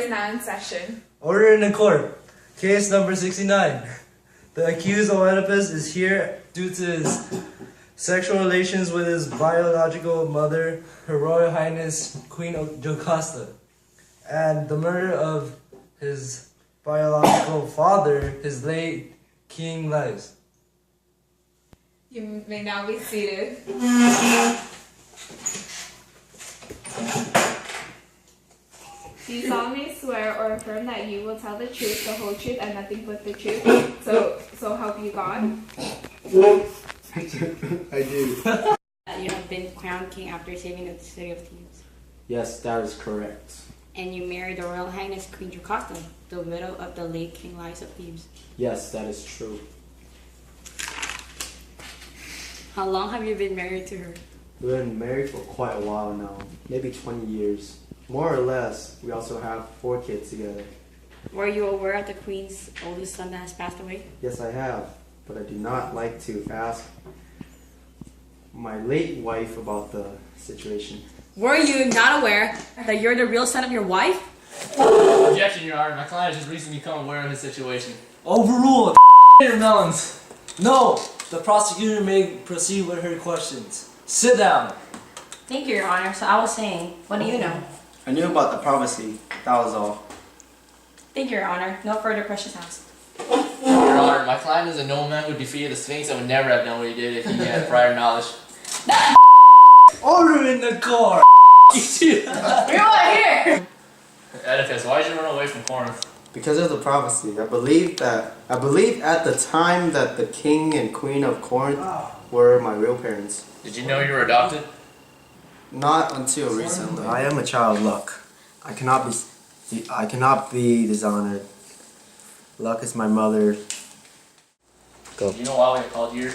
is now in session. Order in the court. Case number 69. The accused Oedipus is here due to his sexual relations with his biological mother, Her Royal Highness Queen Jocasta, and the murder of his biological father, his late King Laius. You may now be seated. Do you solemnly swear or affirm that you will tell the truth, the whole truth, and nothing but the truth? So help you God? I do. You have been crowned king after saving the city of Thebes. Yes, that is correct. And you married the Royal Highness Queen Jocasta, the widow of the late King Laius of Thebes. Yes, that is true. How long have you been married to her? We've been married for quite a while now, maybe 20 years. More or less, we also have 4 kids together. Were you aware of the Queen's oldest son that has passed away? Yes, I have, but I do not like to ask my late wife about the situation. Were you not aware that you're the real son of your wife? Objection, Your Honor. My client has just recently become aware of his situation. Overruled. Your melons. No, the prosecutor may proceed with her questions. Sit down. Thank you, Your Honor. So I was saying, what do you know? I knew about the prophecy, that was all. Thank you, Your Honor. No further questions asked. Your Honor, my client is a nobleman who defeated the Sphinx and would never have done what he did if he had prior knowledge. Order in the court. You're right here! Oedipus, why did you run away from Corinth? Because of the prophecy, I believe at the time that the king and queen of Corinth were my real parents. Did you know you were adopted? Not until recently. I am a child of luck. I cannot be dishonored. Luck is my mother. Go. Do you know why we called you here?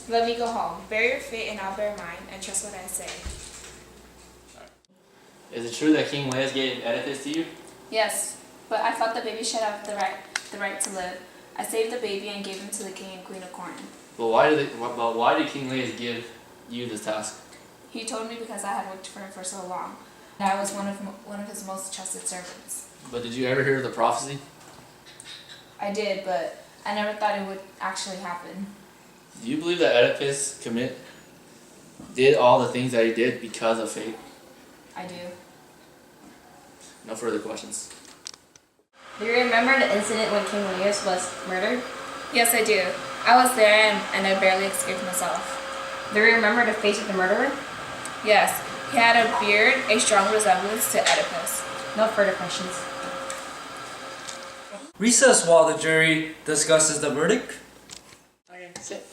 Let me go home. Bear your fate and I'll bear mine, and trust what I say. Is it true that King Laius gave Oedipus to you? Yes, but I thought the baby should have the right to live. I saved the baby and gave him to the king and queen of Corinth. But why did King Laius give you this task? He told me because I had worked for him for so long, and I was one of his most trusted servants. But did you ever hear the prophecy? I did, but I never thought it would actually happen. Do you believe that Oedipus did all the things that he did because of fate? I do. No further questions. Do you remember the incident when King Laius was murdered? Yes, I do. I was there and I barely escaped myself. Do you remember the face of the murderer? Yes, he had a beard, a strong resemblance to Oedipus. No further questions. Recess while the jury discusses the verdict. Okay, sit.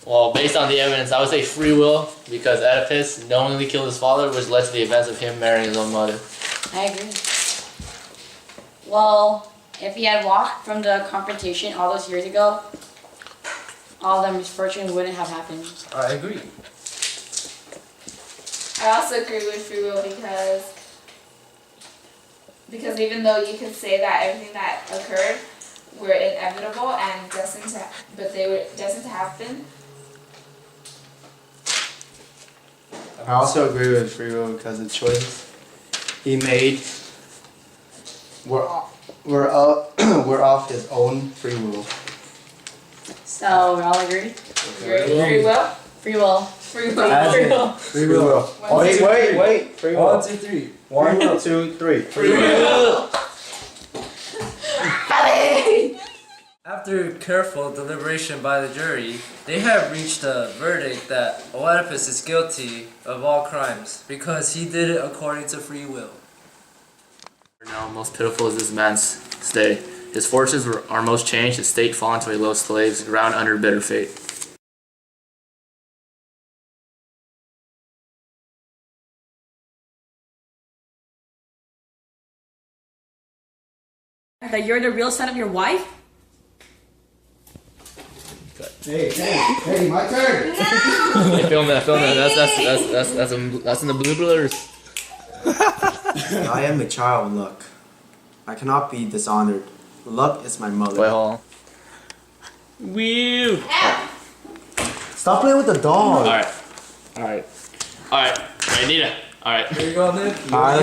Well, based on the evidence, I would say free will because Oedipus knowingly killed his father, which led to the events of him marrying his own mother. I agree. Well, if he had walked from the confrontation all those years ago, all the misfortune wouldn't have happened. I agree. I also agree with free will because even though you could say that everything that occurred were inevitable and destined to happen. I also agree with free will because the choices he made were off his own free will. So, we all agree? Free will? Free will. Free will. Free will. Free will. Wait. Free will. 1, 2, 3. 1, 2, 3. Free will! After careful deliberation by the jury, they have reached a verdict that Oedipus is guilty of all crimes because he did it according to free will. Now, most pitiful is this man's stay. His fortunes are most changed, his state fallen to a low slave's ground under bitter fate. That you're the real son of your wife? Hey, my turn. Hey, film that. That's in the bloopers. I am a child of luck. I cannot be dishonored. Luck is my mother. Wait, hold on. Woo! Stop playing with the dog. Alright. Hey, Nita. All right. There you go, Nick. Alright,